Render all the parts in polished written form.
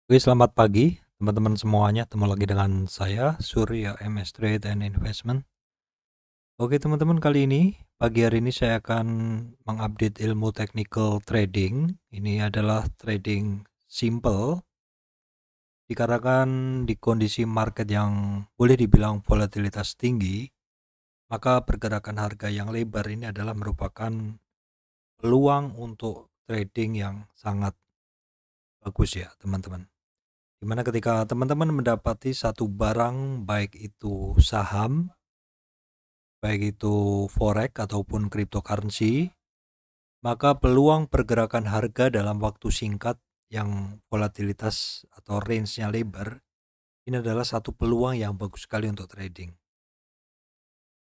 Oke, selamat pagi teman-teman semuanya. Ketemu lagi dengan saya Surya MS Trade and Investment. Oke teman-teman, kali ini pagi hari ini saya akan mengupdate ilmu technical trading. Ini adalah trading simple dikarenakan di kondisi market yang boleh dibilang volatilitas tinggi, maka pergerakan harga yang lebar ini adalah merupakan peluang untuk trading yang sangat bagus ya teman-teman. Dimana ketika teman-teman mendapati satu barang, baik itu saham, baik itu forex ataupun cryptocurrency, maka peluang pergerakan harga dalam waktu singkat yang volatilitas atau range-nya lebar, ini adalah satu peluang yang bagus sekali untuk trading.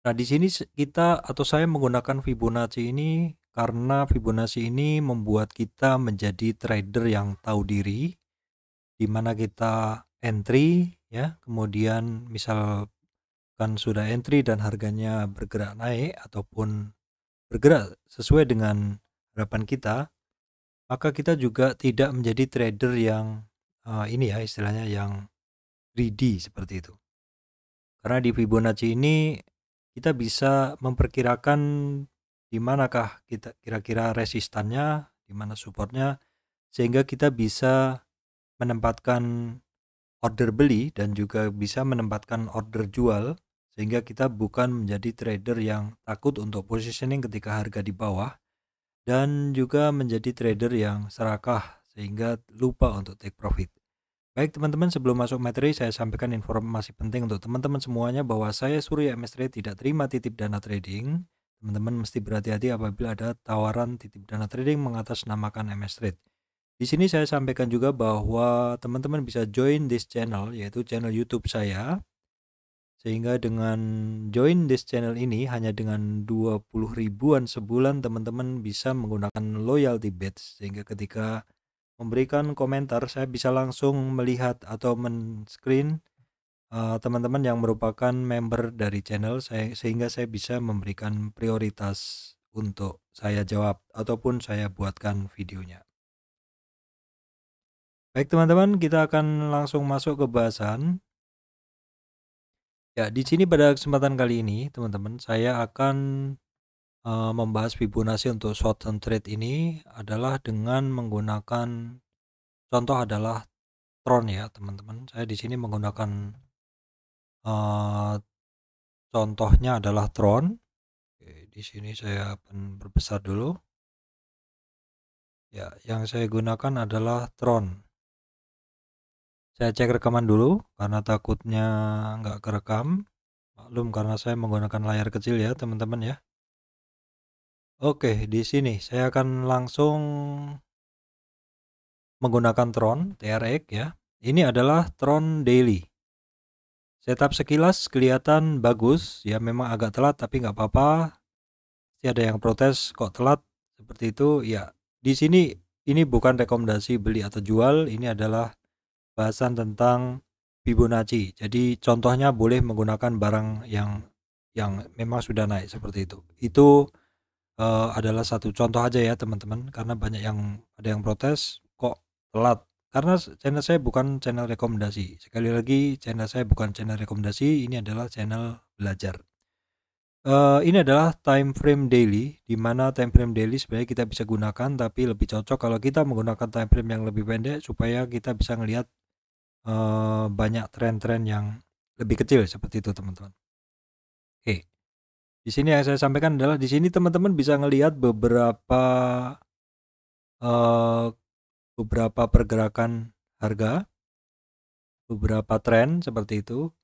Nah, di sini kita atau saya menggunakan Fibonacci ini karena Fibonacci ini membuat kita menjadi trader yang tahu diri, di mana kita entry ya, kemudian misal kan sudah entry dan harganya bergerak naik ataupun bergerak sesuai dengan harapan kita, maka kita juga tidak menjadi trader yang ini ya istilahnya yang greedy seperti itu. Karena di Fibonacci ini kita bisa memperkirakan di manakah kita kira-kira resistannya, di mana supportnya, sehingga kita bisa menempatkan order beli dan juga bisa menempatkan order jual, sehingga kita bukan menjadi trader yang takut untuk positioning ketika harga di bawah, dan juga menjadi trader yang serakah sehingga lupa untuk take profit. Baik teman-teman, sebelum masuk materi saya sampaikan informasi penting untuk teman-teman semuanya bahwa saya Surya MS Trade tidak terima titip dana trading. Teman-teman mesti berhati-hati apabila ada tawaran titip dana trading mengatasnamakan MS Trade. Di sini saya sampaikan juga bahwa teman-teman bisa join this channel, yaitu channel YouTube saya. Sehingga dengan join this channel ini hanya dengan 20 ribuan sebulan teman-teman bisa menggunakan loyalty badge, sehingga ketika memberikan komentar saya bisa langsung melihat atau men-screen teman-teman yang merupakan member dari channel saya, sehingga saya bisa memberikan prioritas untuk saya jawab ataupun saya buatkan videonya. Baik teman-teman, kita akan langsung masuk ke bahasan. Ya, di sini pada kesempatan kali ini teman-teman saya akan membahas Fibonacci untuk short term trade ini adalah dengan menggunakan contoh adalah Tron ya teman-teman. Saya di sini menggunakan contohnya adalah Tron. Oke, di sini saya akan perbesar dulu. Ya, yang saya gunakan adalah Tron. Saya cek rekaman dulu karena takutnya nggak kerekam. Maklum karena saya menggunakan layar kecil ya teman-teman ya. Oke, di sini saya akan langsung menggunakan Tron TRX ya. Ini adalah Tron Daily. Setup sekilas kelihatan bagus ya, memang agak telat tapi nggak apa-apa. Pasti ada yang protes kok telat seperti itu ya. Di sini ini bukan rekomendasi beli atau jual, ini adalah bahasan tentang Fibonacci. Jadi contohnya boleh menggunakan barang yang memang sudah naik seperti itu. Itu adalah satu contoh aja ya teman-teman, karena banyak yang ada yang protes kok telat. Karena channel saya bukan channel rekomendasi. Sekali lagi, channel saya bukan channel rekomendasi, ini adalah channel belajar. Ini adalah time frame daily, di mana time frame daily sebenarnya kita bisa gunakan, tapi lebih cocok kalau kita menggunakan time frame yang lebih pendek supaya kita bisa melihat banyak tren-tren yang lebih kecil seperti itu teman-teman. Oke, di sini yang saya sampaikan adalah di sini teman-teman bisa ngelihat beberapa pergerakan harga, beberapa tren seperti itu.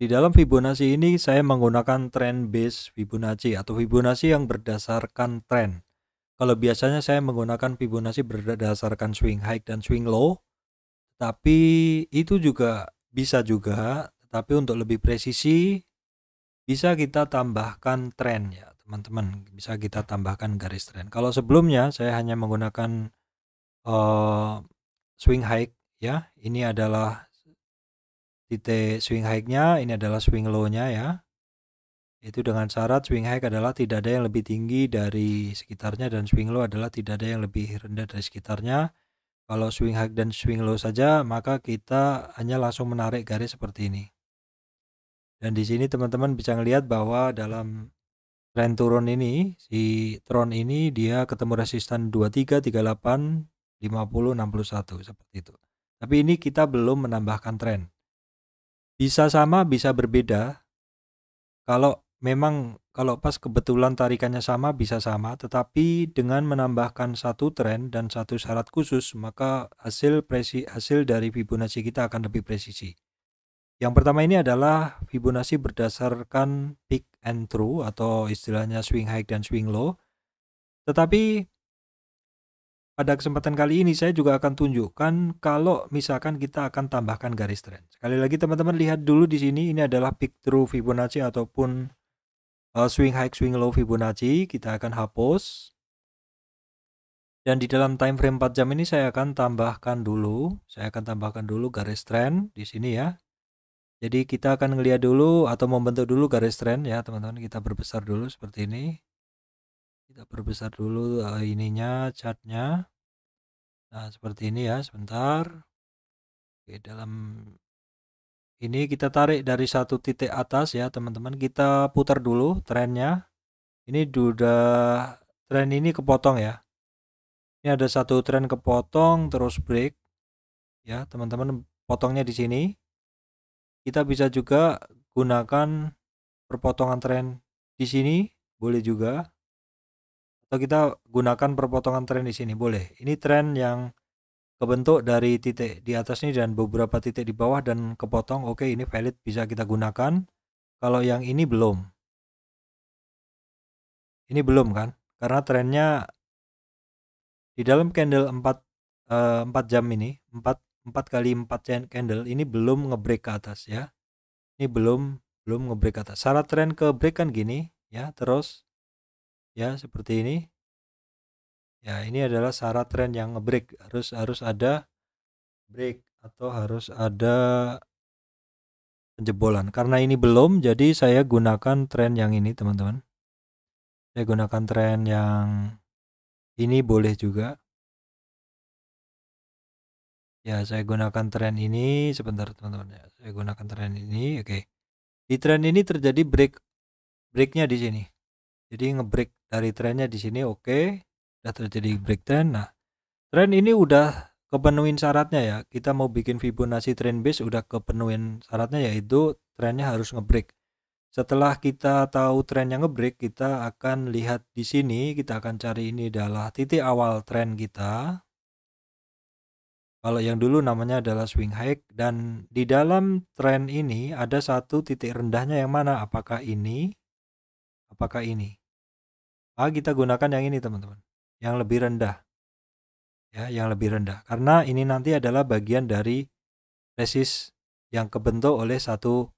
Di dalam Fibonacci ini saya menggunakan trend base Fibonacci atau Fibonacci yang berdasarkan tren. Kalau biasanya saya menggunakan Fibonacci berdasarkan swing high dan swing low, tapi itu juga bisa juga, tapi untuk lebih presisi bisa kita tambahkan tren ya teman-teman, bisa kita tambahkan garis tren. Kalau sebelumnya saya hanya menggunakan swing high ya, ini adalah titik swing high-nya, ini adalah swing low-nya ya. Itu dengan syarat swing high adalah tidak ada yang lebih tinggi dari sekitarnya dan swing low adalah tidak ada yang lebih rendah dari sekitarnya. Kalau swing high dan swing low saja, maka kita hanya langsung menarik garis seperti ini. Dan di sini teman-teman bisa ngelihat bahwa dalam tren turun ini, si Tron ini dia ketemu resistan 23, 38, 50, 61 seperti itu. Tapi ini kita belum menambahkan tren. Bisa sama, bisa berbeda. Kalau pas kebetulan tarikannya sama, bisa sama, tetapi dengan menambahkan satu tren dan satu syarat khusus, maka hasil dari Fibonacci kita akan lebih presisi. Yang pertama ini adalah Fibonacci berdasarkan peak and trough atau istilahnya swing high dan swing low. Tetapi pada kesempatan kali ini saya juga akan tunjukkan kalau misalkan kita akan tambahkan garis tren. Sekali lagi teman-teman lihat dulu di sini, ini adalah peak through Fibonacci ataupun swing high swing low Fibonacci. Kita akan hapus. Dan di dalam time frame 4 jam ini saya akan tambahkan dulu garis tren di sini ya. Jadi kita akan ngelihat dulu atau membentuk dulu garis tren ya teman-teman. Kita berbesar dulu seperti ini. Kita berbesar dulu ininya, chartnya. Nah seperti ini ya, sebentar. Oke, dalam ini kita tarik dari satu titik atas ya teman-teman. Kita putar dulu trennya. Ini sudah tren ini kepotong ya. Ini ada satu tren kepotong terus break ya teman-teman, potongnya di sini. Kita bisa juga gunakan perpotongan tren di sini, boleh juga. Atau kita gunakan perpotongan tren di sini, boleh. Ini tren yang kebentuk dari titik di atas ini dan beberapa titik di bawah dan kepotong. Oke, ini valid, bisa kita gunakan. Kalau yang ini belum. Ini belum kan? Karena trennya di dalam candle 4 jam ini, 4 kali 4 candle ini belum ngebreak ke atas ya. Ini belum ngebreak ke atas. Syarat tren ke break kan gini ya, terus ya seperti ini. Ya, ini adalah syarat tren yang ngebreak, harus ada break atau harus ada penjebolan. Karena ini belum, jadi saya gunakan tren yang ini teman-teman. Saya gunakan tren yang ini boleh juga. Ya, saya gunakan tren ini sebentar teman-teman ya. Saya gunakan tren ini, oke. Di tren ini terjadi breaknya di sini. Jadi ngebreak dari trennya di sini, oke. Sudah terjadi break tren. Nah, tren ini udah kepenuhin syaratnya ya. Kita mau bikin Fibonacci trend base udah kepenuhin syaratnya, yaitu trennya harus ngebreak. Setelah kita tahu trennya ngebreak, kita akan lihat di sini, kita akan cari ini adalah titik awal tren kita. Kalau yang dulu namanya adalah swing high, dan di dalam tren ini ada satu titik rendahnya yang mana? Apakah ini? Apakah ini? Kita gunakan yang ini teman-teman, yang lebih rendah. Ya, yang lebih rendah. Karena ini nanti adalah bagian dari resist yang kebentuk oleh satu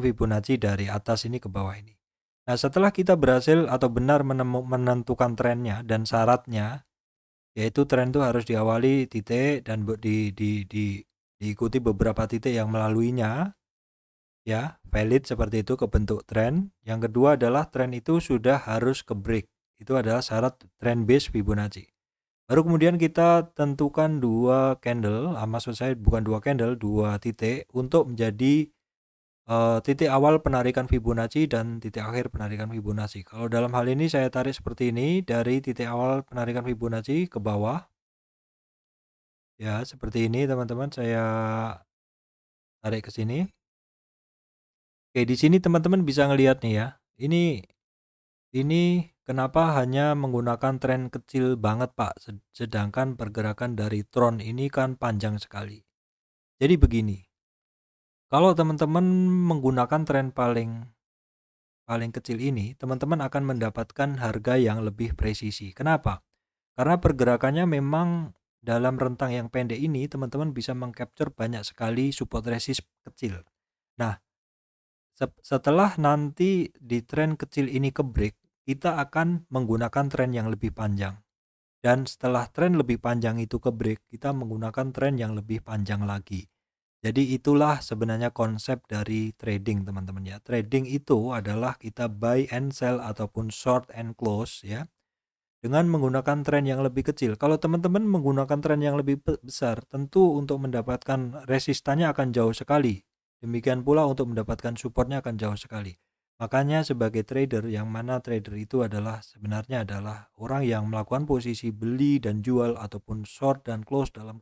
Fibonacci dari atas ini ke bawah ini. Nah, setelah kita berhasil atau benar menentukan trennya dan syaratnya, yaitu tren itu harus diawali titik dan diikuti beberapa titik yang melaluinya, ya, valid seperti itu kebentuk tren. Yang kedua adalah tren itu sudah harus ke break. Itu adalah syarat trend base Fibonacci. Baru kemudian kita tentukan dua candle, maksud saya bukan dua candle, dua titik untuk menjadi titik awal penarikan Fibonacci dan titik akhir penarikan Fibonacci. Kalau dalam hal ini saya tarik seperti ini, dari titik awal penarikan Fibonacci ke bawah. Ya, seperti ini teman-teman, saya tarik ke sini. Oke, di sini teman-teman bisa ngelihat nih ya. Ini kenapa hanya menggunakan tren kecil banget Pak, sedangkan pergerakan dari Tron ini kan panjang sekali. Jadi begini, kalau teman-teman menggunakan tren paling kecil ini, teman-teman akan mendapatkan harga yang lebih presisi. Kenapa? Karena pergerakannya memang dalam rentang yang pendek ini, teman-teman bisa mengcapture banyak sekali support resist kecil. Nah, setelah nanti di tren kecil ini ke break, kita akan menggunakan tren yang lebih panjang. Dan setelah tren lebih panjang itu ke break, kita menggunakan tren yang lebih panjang lagi. Jadi itulah sebenarnya konsep dari trading teman-teman ya. Trading itu adalah kita buy and sell ataupun short and close ya. dengan menggunakan tren yang lebih kecil. Kalau teman-teman menggunakan tren yang lebih besar, tentu untuk mendapatkan resistannya akan jauh sekali. Demikian pula untuk mendapatkan supportnya akan jauh sekali. Makanya sebagai trader, yang mana trader itu adalah sebenarnya adalah orang yang melakukan posisi beli dan jual ataupun short dan close dalam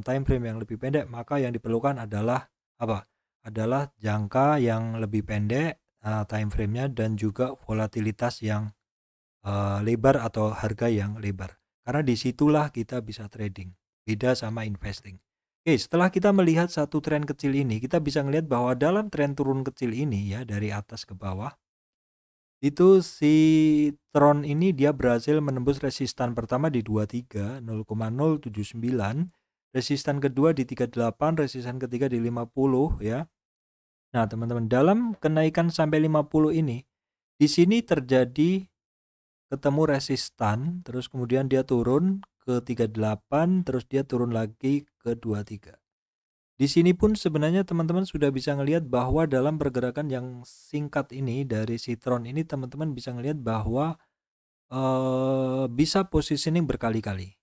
time frame yang lebih pendek, maka yang diperlukan adalah apa? Adalah jangka yang lebih pendek time frame-nya dan juga volatilitas yang lebar atau harga yang lebar. Karena disitulah kita bisa trading. Beda sama investing. Oke, setelah kita melihat satu tren kecil ini, kita bisa melihat bahwa dalam tren turun kecil ini ya, dari atas ke bawah, itu si Tron ini dia berhasil menembus resistan pertama di 23, 0,079, resistan kedua di 38, resistan ketiga di 50 ya. Nah, teman-teman, dalam kenaikan sampai 50 ini, di sini terjadi ketemu resistan, terus kemudian dia turun ke 38, terus dia turun lagi ke 23. Di sini pun sebenarnya teman-teman sudah bisa ngelihat bahwa dalam pergerakan yang singkat ini dari Citron ini, teman-teman bisa ngelihat bahwa bisa positioning berkali-kali.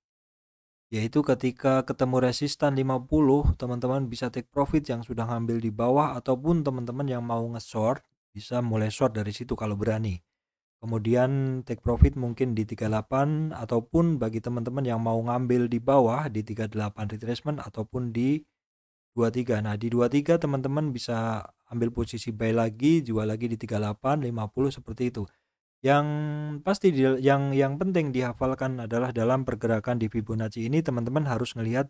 Yaitu ketika ketemu resistan 50, teman-teman bisa take profit yang sudah ngambil di bawah, ataupun teman-teman yang mau nge-short bisa mulai short dari situ kalau berani. Kemudian take profit mungkin di 38, ataupun bagi teman-teman yang mau ngambil di bawah di 38 retracement ataupun di 23. Nah, di 23 teman-teman bisa ambil posisi buy lagi, jual lagi di 38, 50 seperti itu. Yang pasti yang penting dihafalkan adalah dalam pergerakan di Fibonacci ini teman-teman harus melihat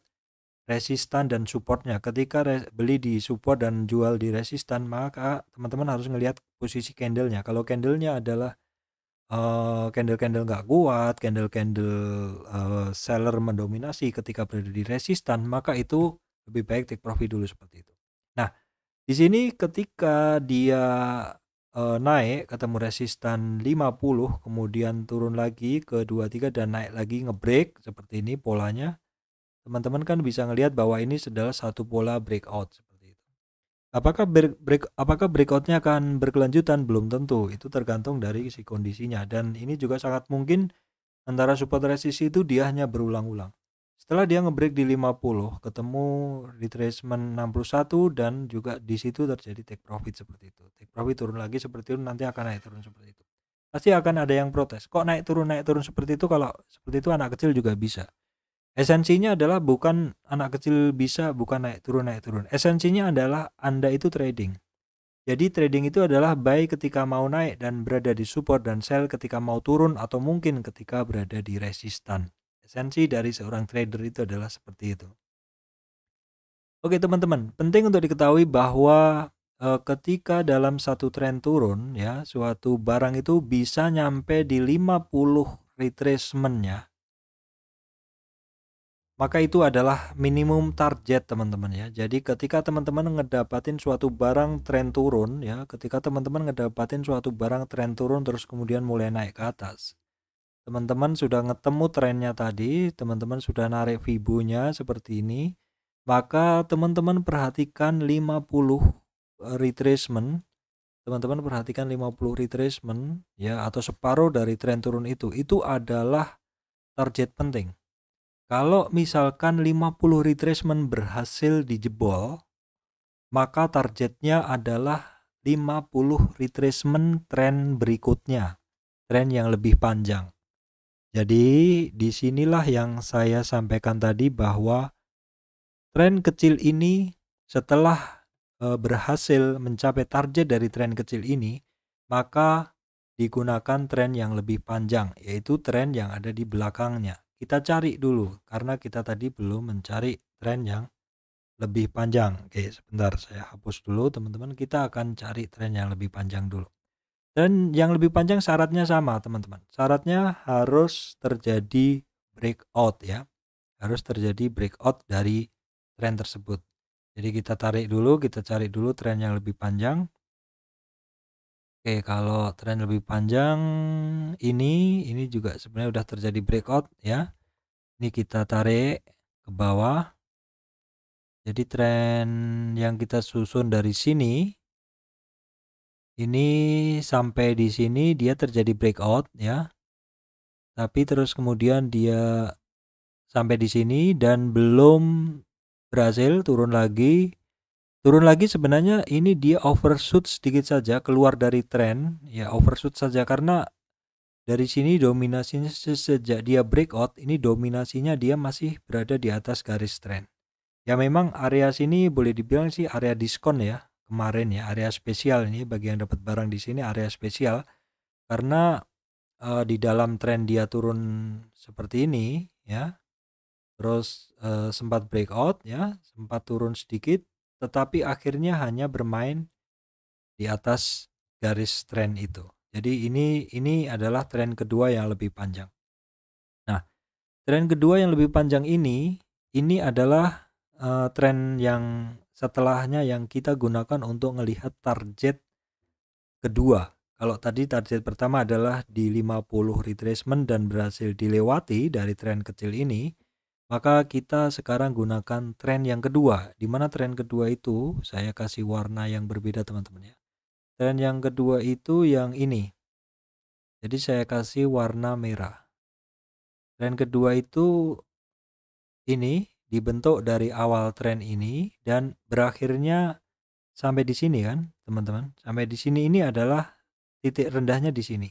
resistan dan supportnya. Ketika beli di support dan jual di resistan, maka teman-teman harus melihat posisi candlenya. Kalau candlenya adalah candle-candle nggak kuat, candle-candle seller mendominasi ketika berada di resistan, maka itu lebih baik take profit dulu seperti itu. Nah, di sini ketika dia naik ketemu resistan 50, kemudian turun lagi ke 23 dan naik lagi ngebreak seperti ini polanya, teman-teman kan bisa ngelihat bahwa ini adalah satu pola breakout seperti itu. Apakah breakoutnya akan berkelanjutan? Belum tentu, itu tergantung dari si kondisinya, dan ini juga sangat mungkin antara support resist itu dia hanya berulang-ulang. Setelah dia ngebreak di 50, ketemu retracement 61 dan juga di situ terjadi take profit seperti itu. Take profit turun lagi seperti itu, nanti akan naik turun seperti itu. Pasti akan ada yang protes. Kok naik turun seperti itu? Kalau seperti itu anak kecil juga bisa. Esensinya adalah bukan anak kecil bisa, bukan naik turun. Esensinya adalah Anda itu trading. Jadi trading itu adalah buy ketika mau naik dan berada di support, dan sell ketika mau turun atau mungkin ketika berada di resistan. Esensi dari seorang trader itu adalah seperti itu. Oke teman-teman, penting untuk diketahui bahwa ketika dalam satu tren turun ya, suatu barang itu bisa nyampe di 50 retracement-nya, maka itu adalah minimum target teman-teman ya. Jadi ketika teman-teman ngedapatin suatu barang tren turun ya, terus kemudian mulai naik ke atas, teman-teman sudah ketemu trennya tadi, teman-teman sudah narik Fibo-nya seperti ini, maka teman-teman perhatikan 50 retracement. Teman-teman perhatikan 50 retracement ya, atau separuh dari tren turun itu adalah target penting. Kalau misalkan 50 retracement berhasil dijebol, maka targetnya adalah 50 retracement tren berikutnya, tren yang lebih panjang. Jadi disinilah yang saya sampaikan tadi, bahwa tren kecil ini setelah berhasil mencapai target dari tren kecil ini, maka digunakan tren yang lebih panjang, yaitu tren yang ada di belakangnya. Kita cari dulu, karena kita tadi belum mencari tren yang lebih panjang. Oke, sebentar saya hapus dulu teman-teman. Kita akan cari tren yang lebih panjang dulu. Dan yang lebih panjang syaratnya sama teman-teman. Syaratnya harus terjadi breakout ya. Harus terjadi breakout dari tren tersebut. Jadi kita cari dulu tren yang lebih panjang. Oke, kalau tren lebih panjang ini juga sebenarnya udah terjadi breakout ya. Ini kita tarik ke bawah. Jadi tren yang kita susun dari sini ini sampai di sini dia terjadi breakout ya. tapi terus kemudian dia sampai di sini dan belum berhasil turun lagi. Turun lagi sebenarnya ini dia overshoot sedikit saja, keluar dari tren, ya overshoot saja karena dari sini dominasinya sejak dia breakout, ini dominasinya dia masih berada di atas garis tren. Ya memang area sini boleh dibilang sih area diskon ya, kemarin ya, area spesial ini bagi yang dapat barang di sini area spesial karena di dalam tren dia turun seperti ini ya. Terus sempat breakout ya, sempat turun sedikit, tetapi akhirnya hanya bermain di atas garis tren itu. Jadi ini adalah tren kedua yang lebih panjang. Nah, tren kedua yang lebih panjang ini adalah tren yang setelahnya yang kita gunakan untuk melihat target kedua. Kalau tadi target pertama adalah di 50 retracement dan berhasil dilewati dari tren kecil ini, maka kita sekarang gunakan tren yang kedua. Di mana tren kedua itu saya kasih warna yang berbeda teman-teman ya. Tren yang kedua itu yang ini. Jadi saya kasih warna merah. Tren kedua itu ini dibentuk dari awal tren ini dan berakhirnya sampai di sini kan, teman-teman. Sampai di sini ini adalah titik rendahnya di sini.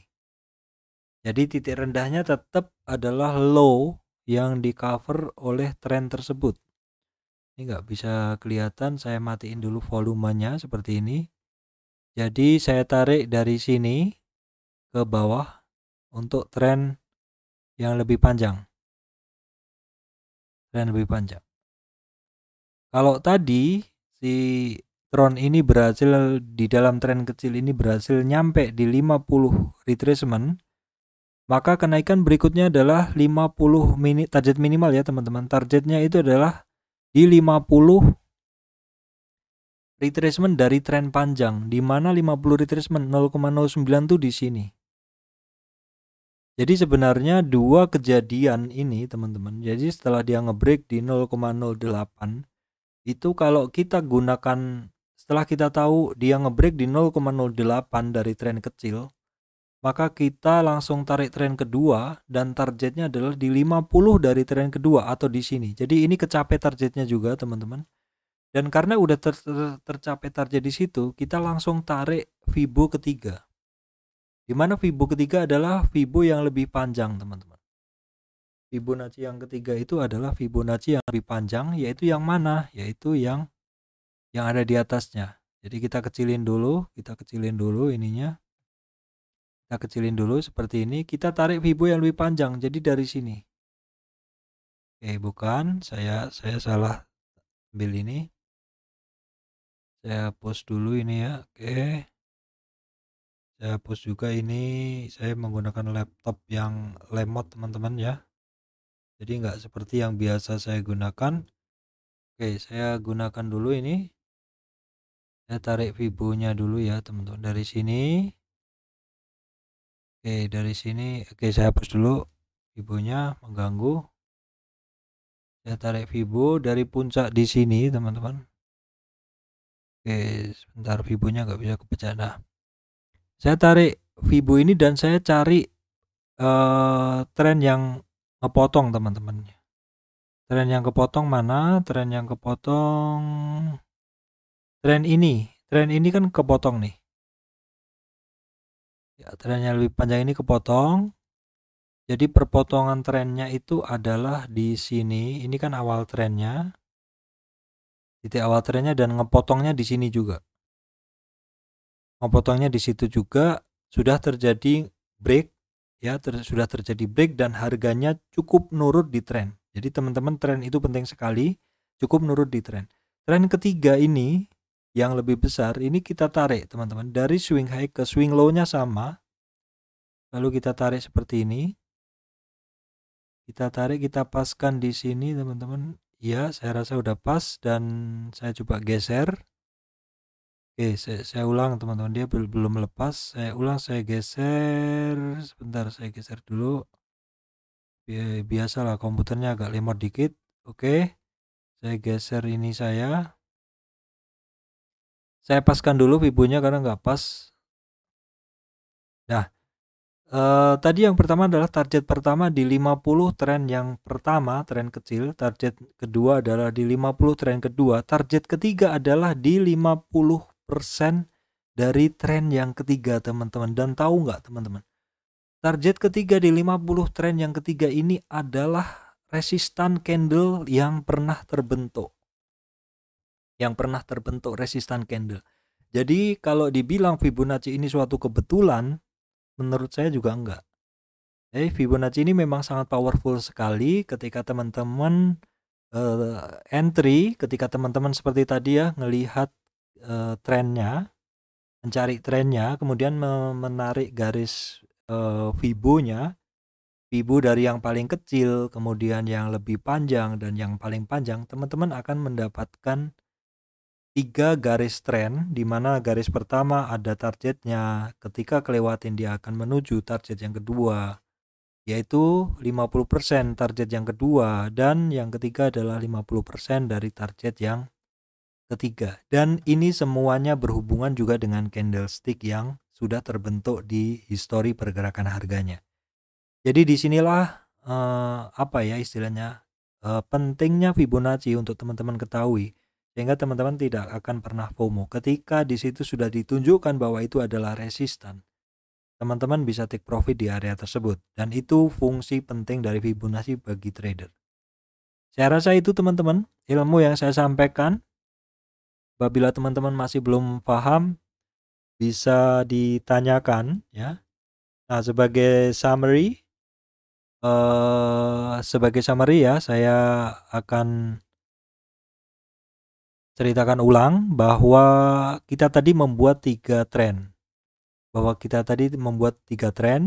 Jadi titik rendahnya tetap adalah low yang di cover oleh tren tersebut. Ini nggak bisa kelihatan, saya matiin dulu volumenya seperti ini. Jadi saya tarik dari sini ke bawah untuk tren yang lebih panjang. Tren lebih panjang. Kalau tadi si Tron ini berhasil di dalam tren kecil ini berhasil nyampe di 50 retracement, maka kenaikan berikutnya adalah 50 target minimal ya teman-teman. Targetnya itu adalah di 50 retracement dari tren panjang, di mana 50 retracement 0,09 tuh di sini. Jadi sebenarnya dua kejadian ini teman-teman. Jadi setelah dia ngebreak di 0,08 itu kalau kita gunakan setelah kita tahu dia ngebreak di 0,08 dari tren kecil, maka kita langsung tarik tren kedua dan targetnya adalah di 50 dari tren kedua atau di sini. Jadi ini kecapai targetnya juga teman-teman. Dan karena udah tercapai target di situ, kita langsung tarik Fibo ketiga. Di mana Fibo ketiga adalah Fibo yang lebih panjang, teman-teman. Fibonacci yang ketiga itu adalah Fibonacci yang lebih panjang, yaitu yang mana? Yaitu yang ada di atasnya. Jadi kita kecilin dulu ininya. Kita kecilin dulu seperti ini, kita tarik Fibo yang lebih panjang. Jadi dari sini. Oke, bukan, saya salah ambil ini. Saya post dulu ini ya. Oke. Saya hapus juga ini, saya menggunakan laptop yang lemot teman-teman ya. Jadi nggak seperti yang biasa saya gunakan. Oke, saya gunakan dulu ini. Saya tarik Fibo-nya dulu ya teman-teman dari sini. Oke, dari sini. Oke, saya hapus dulu Fibo-nya mengganggu. Saya tarik Fibo dari puncak di sini teman-teman. Oke, sebentar Fibo-nya nggak bisa kepecah. Nah, saya tarik Fibo ini dan saya cari tren yang ngepotong teman-teman. Tren yang kepotong mana? Tren yang kepotong tren ini. Tren ini kan kepotong nih. Ya, tren yang lebih panjang ini kepotong. Jadi perpotongan trennya itu adalah di sini. Ini kan awal trennya. Titik awal trennya dan ngepotongnya di sini juga. Ngepotongnya di situ juga sudah terjadi break ya, sudah terjadi break dan harganya cukup nurut di tren. Jadi teman-teman tren itu penting sekali, cukup nurut di tren. Tren ketiga ini yang lebih besar ini kita tarik teman-teman dari swing high ke swing low-nya sama. Lalu kita tarik seperti ini. Kita tarik, kita paskan di sini teman-teman. Ya, saya rasa udah pas dan saya coba geser. Oke, saya ulang teman-teman, dia belum lepas. Saya ulang, saya geser. Sebentar, saya geser dulu. Biasalah komputernya agak lemot dikit. Oke, saya geser ini saya paskan dulu Fibonya karena nggak pas. Nah, Tadi yang pertama adalah target pertama di 50 tren yang pertama, tren kecil. Target kedua adalah di 50 tren kedua. Target ketiga adalah di 50% dari tren yang ketiga, teman-teman. Dan tahu nggak, teman-teman? Target ketiga di 50 tren yang ketiga ini adalah resistan candle yang pernah terbentuk. Resistan candle. Jadi kalau dibilang Fibonacci ini suatu kebetulan, menurut saya juga enggak. Fibonacci ini memang sangat powerful sekali ketika teman-teman entry, ketika teman-teman seperti tadi ya, ngelihat trennya, mencari trennya, kemudian menarik garis Fibo-nya, Fibo dari yang paling kecil, kemudian yang lebih panjang, dan yang paling panjang, teman-teman akan mendapatkan 3 garis tren, di mana garis pertama ada targetnya, ketika kelewatin dia akan menuju target yang kedua, yaitu 50% target yang kedua, dan yang ketiga adalah 50% dari target yang ketiga. Dan ini semuanya berhubungan juga dengan candlestick yang sudah terbentuk di histori pergerakan harganya. Jadi disinilah istilahnya pentingnya Fibonacci untuk teman-teman ketahui, sehingga teman-teman tidak akan pernah FOMO. Ketika di situ sudah ditunjukkan bahwa itu adalah resistan, teman-teman bisa take profit di area tersebut, dan itu fungsi penting dari Fibonacci bagi trader. Saya rasa itu, teman-teman, ilmu yang saya sampaikan. Apabila teman-teman masih belum paham, bisa ditanyakan ya. Nah, sebagai summary ya, saya akan ceritakan ulang bahwa kita tadi membuat 3 tren.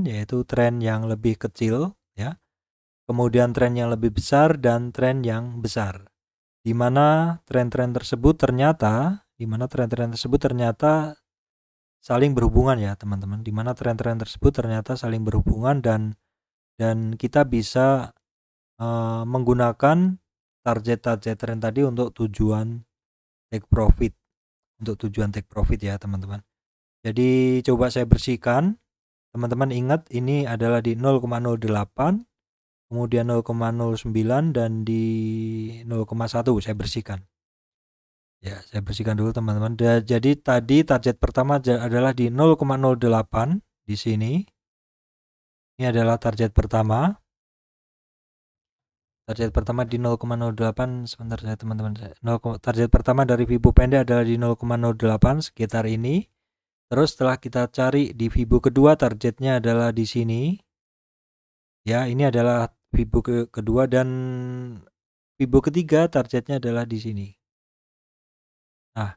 Yaitu tren yang lebih kecil ya, kemudian tren yang lebih besar, dan tren yang besar. Di mana tren-tren tersebut ternyata saling berhubungan ya, teman-teman. Di mana tren-tren tersebut ternyata saling berhubungan, dan kita bisa menggunakan target-target tren tadi untuk tujuan take profit. Ya, teman-teman. Jadi coba saya bersihkan. Teman-teman ingat, ini adalah di 0,08, kemudian 0,09, dan di 0,1 saya bersihkan. Ya, saya bersihkan dulu, teman-teman. Jadi tadi target pertama adalah di 0,08 di sini. Ini adalah target pertama. Target pertama di 0,08, sebentar saya, teman-teman. Target pertama dari Fibo pendek adalah di 0,08, sekitar ini. Terus setelah kita cari di Fibo kedua, targetnya adalah di sini. Ya, ini adalah Fibo kedua, dan Fibo ketiga targetnya adalah di sini. Nah,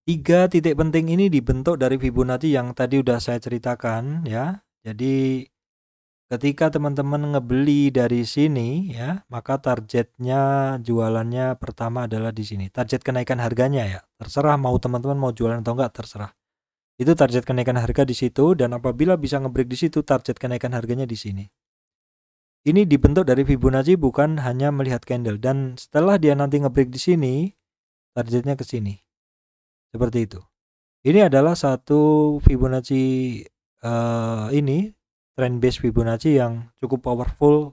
3 titik penting ini dibentuk dari Fibonacci yang tadi udah saya ceritakan ya. Jadi ketika teman-teman ngebeli dari sini ya, maka targetnya jualannya pertama adalah di sini. Target kenaikan harganya ya, terserah mau teman-teman mau jualan atau enggak, terserah. Itu target kenaikan harga di situ, dan apabila bisa ngebreak di situ, target kenaikan harganya di sini. Ini dibentuk dari Fibonacci bukan hanya melihat candle, dan setelah dia nanti ngebreak di sini, targetnya ke sini. Seperti itu. Ini adalah satu Fibonacci trend base Fibonacci yang cukup powerful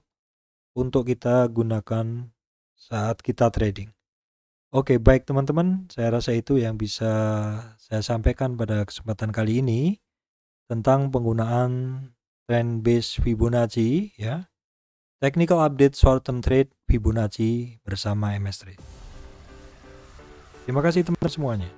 untuk kita gunakan saat kita trading. Oke, baik teman-teman, saya rasa itu yang bisa saya sampaikan pada kesempatan kali ini tentang penggunaan trend base Fibonacci ya. Technical update short term trade Fibonacci bersama MS Trade. Terima kasih teman-teman semuanya.